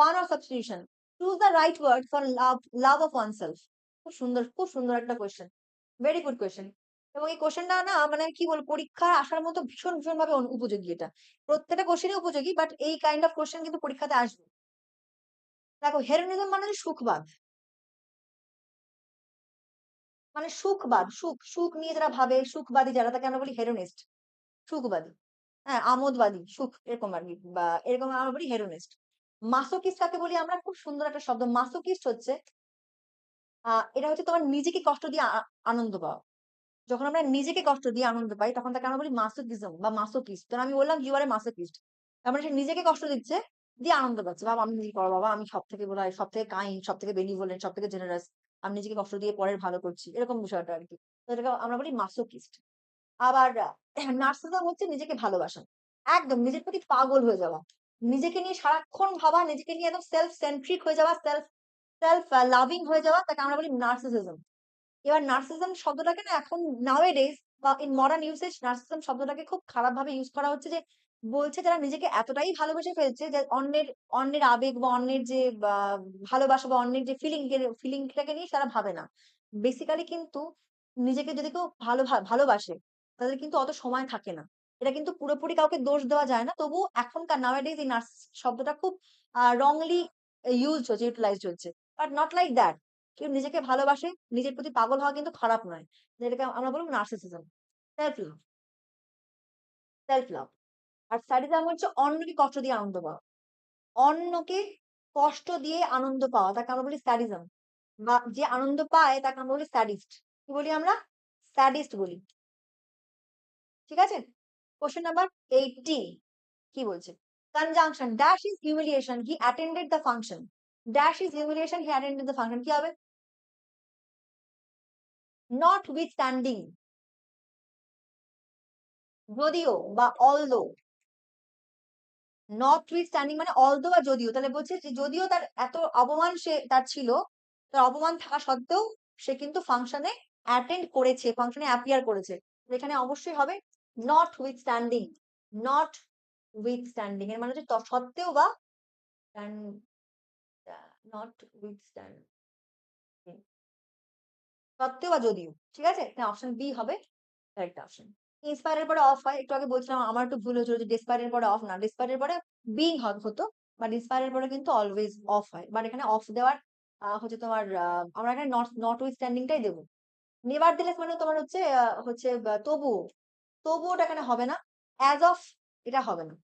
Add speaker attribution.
Speaker 1: one or substitution. Choose the right word for love of oneself. খুব সুন্দর একটা question, very good question. এবং এই কোয়েশ্চেনটা না মানে কি বলবো, পরীক্ষায় আসার মতো ভীষণ ভাবে উপযোগী এটা। প্রত্যেকটা কোয়েশ্চেনই উপযোগী, বাট এই কাইন্ড অফ কোয়েশ্চেন কিন্তু পরীক্ষাতে আসবে। দেখো, হেরোনিজম মানে হচ্ছে সুখবাদ, মানে সুখবাদ, সুখ নিয়ে যারা ভাবে, সুখবাদী যারা, তাকে আমরা বলি হেরোনিস্ট, সুখবাদী। হ্যাঁ, আমোদবাদী, সুখ এরকম আরকি, বা এরকম আমরা বলি হেরোনিস্ট। মাসোকিস্ট কাকে বলি আমরা? খুব সুন্দর একটা শব্দ। মাসোকিস্ট হচ্ছে এটা হচ্ছে তোমার নিজেকে কষ্ট দিয়ে আনন্দ পাওয়া। যখন আমরা নিজেকে কষ্ট দিয়ে আনন্দ পাই, তখন তাকে আমরা বলি মাসোকিজম বা মাসোকিস্ট। তো আমি বললাম ইউ আর এ মাসোকিস্ট। তার মানে সে নিজেকে কষ্ট দিচ্ছে, দিয়ে আনন্দ পাচ্ছে। বাবা আমি নিজেকে করো, বাবা আমি সবথেকে বোধহয় সবথেকে কাইন্ড, সবথেকে বেনিভোলেন্ট, সবথেকে জেনারাস। আমি নিজেকে কষ্ট দিয়ে পরের ভালো করছি। এরকম বিষয়টা আরকি। তো এটাকে আমরা বলি মাসোকিস্ট। আবার নার্সিসিজম হচ্ছে নিজেকে ভালোবাসা। একদম নিজের প্রতি পাগল হয়ে যাওয়া। নিজেকে নিয়ে সারাক্ষণ ভাবা, নিজেকে নিয়ে একদম সেলফ সেন্ট্রিক হয়ে যাওয়া, সেলফ সেলফ লাভিং হয়ে যাওয়া, তাকে আমরা বলি নার্সিসিজম। এবার নার্সিসিজম শব্দটাকে না এখন নাওএডেজ বা ইন মডার্ন ইউসেজ নার্সিসিজম শব্দটাকে খুব খারাপ ভাবে ইউজ করা হচ্ছে, যে বলছে যারা নিজেকে এতটাই ভালোবেসে ফেলছে যে অন্যের আবেগ বা অন্যের যে বা ভালোবাসা বা অন্যের যে ফিলিংটাকে নিয়ে তারা ভাবে না। বেসিক্যালি কিন্তু নিজেকে যদি কেউ ভালোবাসে, তাদের কিন্তু অত সময় থাকে না। এটা কিন্তু পুরোপুরি কাউকে দোষ দেওয়া যায় না। তবুও এখনকার নাওএডেজ এই শব্দটা খুব রংলি ইউজড হচ্ছে, ইউটিলাইজড হচ্ছে। But not like that. কেউ নিজেকে ভালোবাসে, নিজের প্রতি পাগল হওয়া কিন্তু খারাপ নয়। যেটাকে আমরা বলব narcissism. Self love, self love. আর স্যাডিজম হচ্ছে অন্যকে কষ্ট দিয়ে আনন্দ পাওয়া। অন্যকে কষ্ট দিয়ে আনন্দ পাওয়া, তাকে আমরা বলি স্যাডিজম। বা যে আনন্দ পায় তাকে আমরা বলি স্যাডিস্ট। কি বলি আমরা? স্যাডিস্ট বলি। ঠিক আছে? কোয়েশ্চেন নাম্বার 80 কি বলছে? Conjunction dash is humiliation he attended the function. Dash is humiliation he attended the function, কি হবে? নট উইথস্ট্যান্ডিং, যদিও বা অলদো। নটউইথস্ট্যান্ডিং মানে অলদো বা যদিও। তাহলে বলছে যে যদিও তার এত অপমান তার ছিল, তার অপমান থাকা সত্ত্বেও সে কিন্তু ফাংশনে অ্যাটেন্ড করেছে, ফাংশনে অ্যাপিয়ার করেছে। তো এখানে অবশ্যই হবে নটউইথস্ট্যান্ডিং। নটউইথস্ট্যান্ডিং এর মানে হচ্ছে সত্ত্বেও বা নটউইথস্ট্যান্ডিং, সত্ত্বেও বা যদিও। ঠিক আছে? এখানে অপশন বি হবে কারেক্ট অপশন। ইন্সপায়ার এর পরে অফ হয়। একটু আগে বলছিলাম, আমার একটু ভুল হয়েছিল যে ডেসপায়ার এর পরে অফ না, ডেসপায়ার এর পরে বিং হতো। বাট ইন্সপায়ার এর পরে কিন্তু অলওয়েজ অফ হয়। বাট এখানে অফ দেওয়ার হচ্ছে তোমার আমরা এখানে নটউইথস্ট্যান্ডিং টাই দেব। নেভারথেলেস মানে তোমার হচ্ছে তবুও। তবুওটা এখানে হবে না। অ্যাজ অফ এটা হবে না।